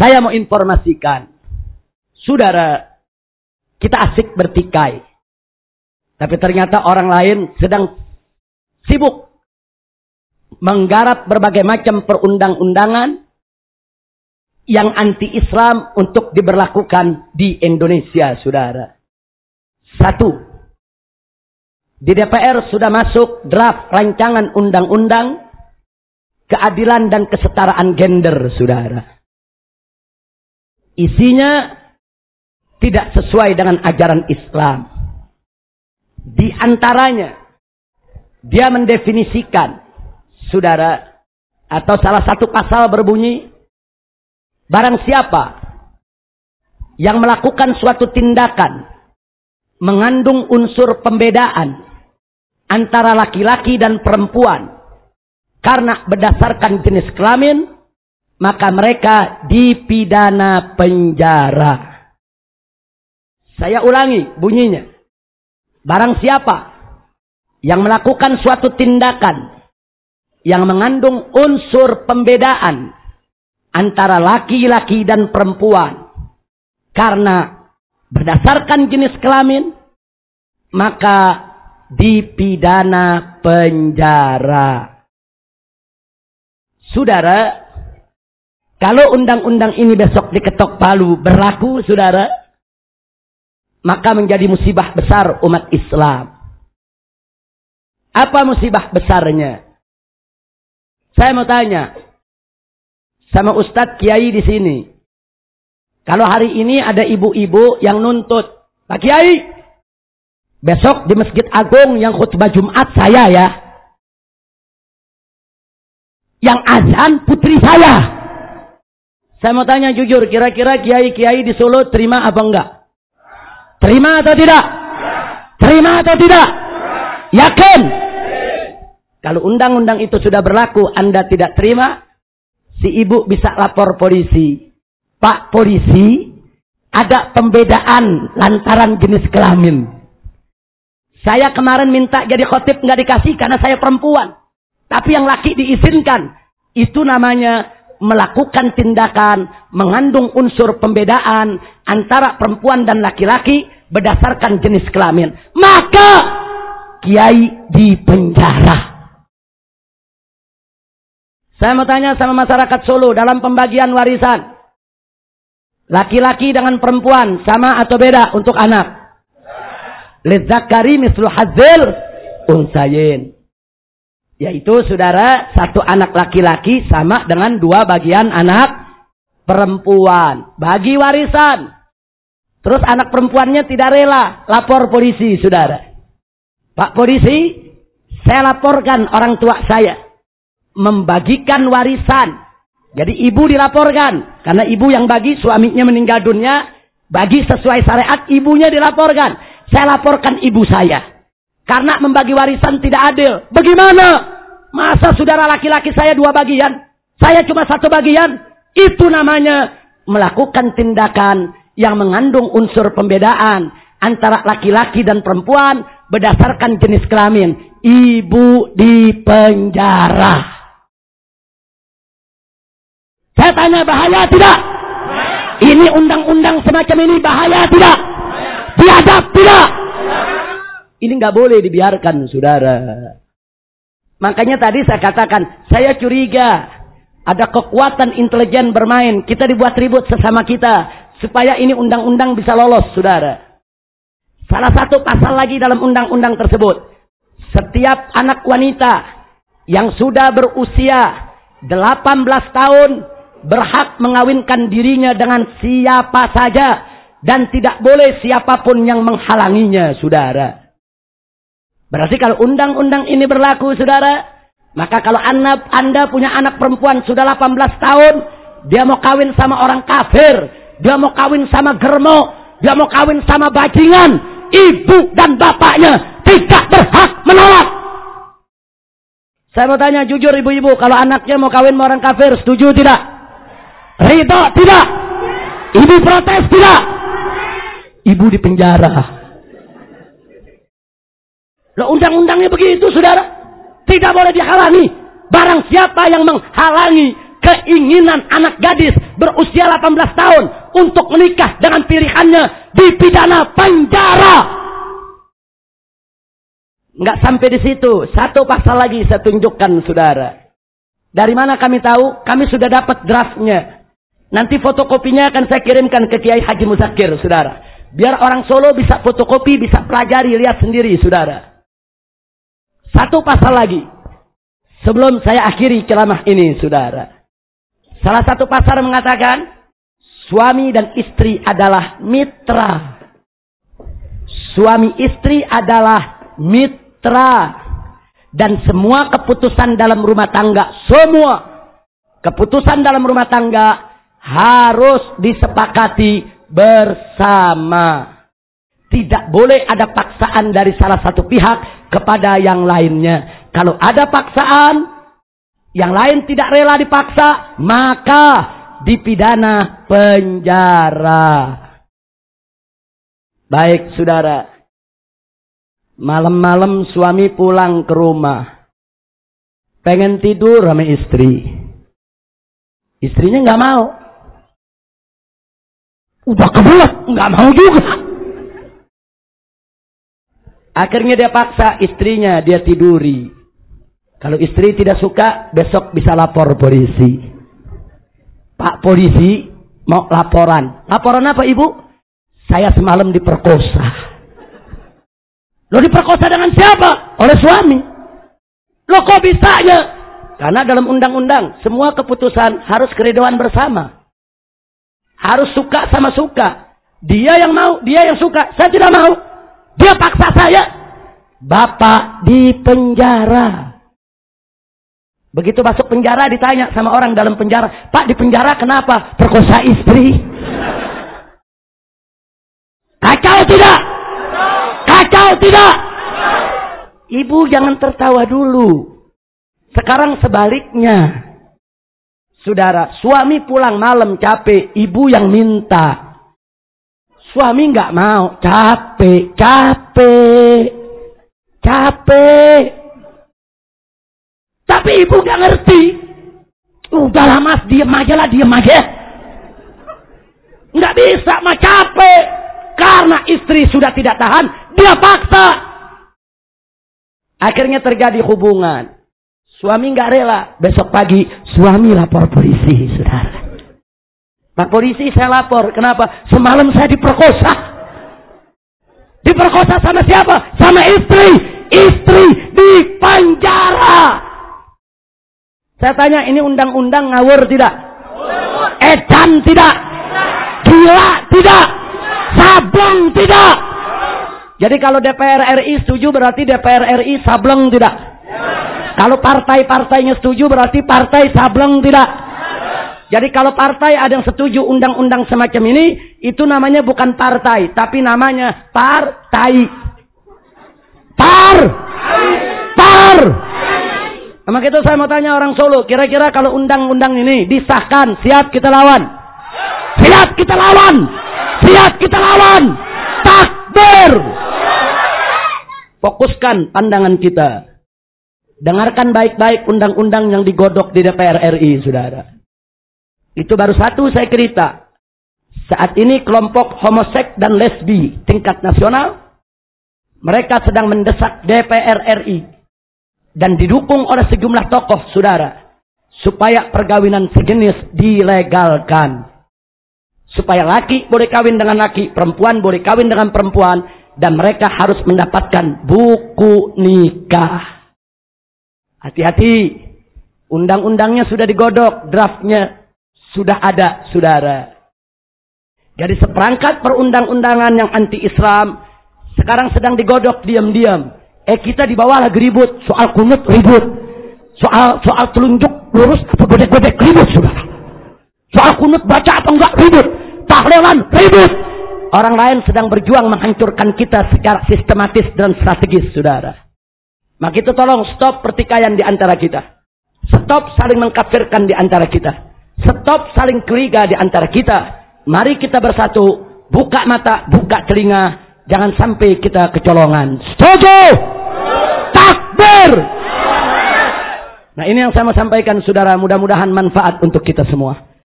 Saya mau informasikan, saudara, kita asik bertikai. Tapi ternyata orang lain sedang sibuk menggarap berbagai macam perundang-undangan yang anti-Islam untuk diberlakukan di Indonesia, saudara. Satu, di DPR sudah masuk draft rancangan undang-undang keadilan dan kesetaraan gender, saudara. Isinya tidak sesuai dengan ajaran Islam. Di antaranya, dia mendefinisikan, saudara, atau salah satu pasal berbunyi, barang siapa yang melakukan suatu tindakan mengandung unsur pembedaan antara laki-laki dan perempuan karena berdasarkan jenis kelamin, maka mereka dipidana penjara. Saya ulangi bunyinya. Barang siapa yang melakukan suatu tindakan yang mengandung unsur pembedaan antara laki-laki dan perempuan karena berdasarkan jenis kelamin, maka dipidana penjara. Saudara, kalau undang-undang ini besok diketok palu berlaku, saudara, maka menjadi musibah besar umat Islam. Apa musibah besarnya? Saya mau tanya sama Ustadz Kiai di sini. Kalau hari ini ada ibu-ibu yang nuntut, Pak Kiai, besok di Masjid Agung yang khutbah Jumat saya ya. Yang azan putri saya. Saya mau tanya jujur, kira-kira kiai-kiai di Solo terima apa enggak? Terima atau tidak? Terima atau tidak? Yakin? Kalau undang-undang itu sudah berlaku, Anda tidak terima, si ibu bisa lapor polisi. Pak polisi, ada pembedaan lantaran jenis kelamin. Saya kemarin minta jadi khotib nggak dikasih karena saya perempuan. Tapi yang laki diizinkan. Itu namanya melakukan tindakan mengandung unsur pembedaan antara perempuan dan laki-laki berdasarkan jenis kelamin. Maka kiai dipenjara. Saya mau tanya sama masyarakat Solo dalam pembagian warisan. Laki-laki dengan perempuan sama atau beda untuk anak? Lidzakari mislu hadzil unsayin. Yaitu saudara, satu anak laki-laki sama dengan dua bagian anak perempuan. Bagi warisan. Terus anak perempuannya tidak rela, lapor polisi, saudara. Pak polisi, saya laporkan orang tua saya membagikan warisan. Jadi ibu dilaporkan. Karena ibu yang bagi, suaminya meninggal dunia, bagi sesuai syariat, ibunya dilaporkan. Saya laporkan ibu saya. Karena membagi warisan tidak adil. Bagaimana? Masa saudara laki-laki saya dua bagian, saya cuma satu bagian? Itu namanya melakukan tindakan yang mengandung unsur pembedaan antara laki-laki dan perempuan berdasarkan jenis kelamin. Ibu dipenjara. Saya tanya, bahaya tidak? Ini undang-undang semacam ini bahaya tidak? Biadab tidak? Ini nggak boleh dibiarkan, saudara. Makanya tadi saya katakan, saya curiga ada kekuatan intelijen bermain. Kita dibuat ribut sesama kita supaya ini undang-undang bisa lolos, saudara. Salah satu pasal lagi dalam undang-undang tersebut, setiap anak wanita yang sudah berusia 18 tahun berhak mengawinkan dirinya dengan siapa saja dan tidak boleh siapapun yang menghalanginya, saudara. Berarti kalau undang-undang ini berlaku, saudara, maka kalau anda punya anak perempuan sudah 18 tahun, dia mau kawin sama orang kafir, dia mau kawin sama germo, dia mau kawin sama bajingan, ibu dan bapaknya tidak berhak menolak. Saya mau tanya jujur ibu-ibu, kalau anaknya mau kawin sama orang kafir, setuju tidak? Ridho tidak? Ibu protes tidak? Ibu dipenjara. Loh, undang-undangnya begitu, saudara. Tidak boleh dihalangi. Barang siapa yang menghalangi keinginan anak gadis berusia 18 tahun untuk menikah dengan pilihannya dipidana penjara. Nggak sampai di situ. Satu pasal lagi saya tunjukkan, saudara. Dari mana kami tahu? Kami sudah dapat draftnya. Nanti fotokopinya akan saya kirimkan ke Kiai Haji Muzakir, saudara. Biar orang Solo bisa fotokopi, bisa pelajari, lihat sendiri, saudara. Satu pasal lagi. Sebelum saya akhiri ceramah ini, saudara. Salah satu pasal mengatakan, suami dan istri adalah mitra. Suami istri adalah mitra. Dan semua keputusan dalam rumah tangga, semua keputusan dalam rumah tangga harus disepakati bersama. Tidak boleh ada paksaan dari salah satu pihak kepada yang lainnya. Kalau ada paksaan, yang lain tidak rela dipaksa, maka dipidana penjara. Baik, saudara. Malam-malam suami pulang ke rumah. Pengen tidur sama istri. Istrinya nggak mau. Udah kebelet, nggak mau juga. Akhirnya dia paksa istrinya, dia tiduri. Kalau istri tidak suka, besok bisa lapor polisi. Pak polisi, mau laporan. Laporan apa, Ibu? Saya semalam diperkosa. Lo diperkosa dengan siapa? Oleh suami. Lo kok bisanya? Karena dalam undang-undang, semua keputusan harus keridhaan bersama. Harus suka sama suka. Dia yang mau, dia yang suka. Saya tidak mau. Dia paksa saya. Bapak di penjara. Begitu masuk penjara ditanya sama orang dalam penjara. Pak, di penjara kenapa? Perkosa istri. Kacau tidak? Kacau tidak? Ibu jangan tertawa dulu. Sekarang sebaliknya. Saudara, suami pulang malam capek, ibu yang minta. Suami nggak mau, capek. Tapi ibu nggak ngerti. Udahlah mas, diem aja. Nggak bisa, mah capek. Karena istri sudah tidak tahan, dia paksa. Akhirnya terjadi hubungan. Suami nggak rela. Besok pagi suami lapor polisi, saudara. Pak polisi, saya lapor. Kenapa? Semalam saya diperkosa. Diperkosa sama siapa? Sama istri. Istri di penjara. Saya tanya, ini undang-undang ngawur tidak? Edan tidak? Gila tidak? Sableng tidak? Jadi kalau DPR RI setuju berarti DPR RI sableng tidak? Kalau partai-partainya setuju berarti partai sableng tidak? Jadi kalau partai ada yang setuju undang-undang semacam ini, itu namanya bukan partai, tapi namanya partai. Maka itu saya mau tanya orang Solo, kira-kira kalau undang-undang ini disahkan, siap kita lawan? Siap kita lawan! Siap kita lawan! Takbir! Fokuskan pandangan kita. Dengarkan baik-baik undang-undang yang digodok di DPR RI, saudara. Itu baru satu saya cerita. Saat ini kelompok homoseks dan lesbi tingkat nasional, mereka sedang mendesak DPR RI dan didukung oleh sejumlah tokoh, saudara, supaya perkawinan sejenis dilegalkan. Supaya laki boleh kawin dengan laki, perempuan boleh kawin dengan perempuan, dan mereka harus mendapatkan buku nikah. Hati-hati, undang-undangnya sudah digodok, draftnya sudah ada, saudara. Jadi seperangkat perundang-undangan yang anti-Islam sekarang sedang digodok diam-diam. Kita di bawah lagi ribut soal kunut, ribut soal telunjuk lurus atau godek-godek, ribut, saudara. Soal kunut baca atau enggak, ribut. Tahlilan, ribut. Orang lain sedang berjuang menghancurkan kita secara sistematis dan strategis, saudara. Maka itu tolong stop pertikaian di antara kita. Stop saling mengkafirkan di antara kita. Stop saling curiga di antara kita. Mari kita bersatu, buka mata, buka telinga, jangan sampai kita kecolongan. Setuju? Takbir! Nah, ini yang saya mau sampaikan saudara, mudah-mudahan manfaat untuk kita semua.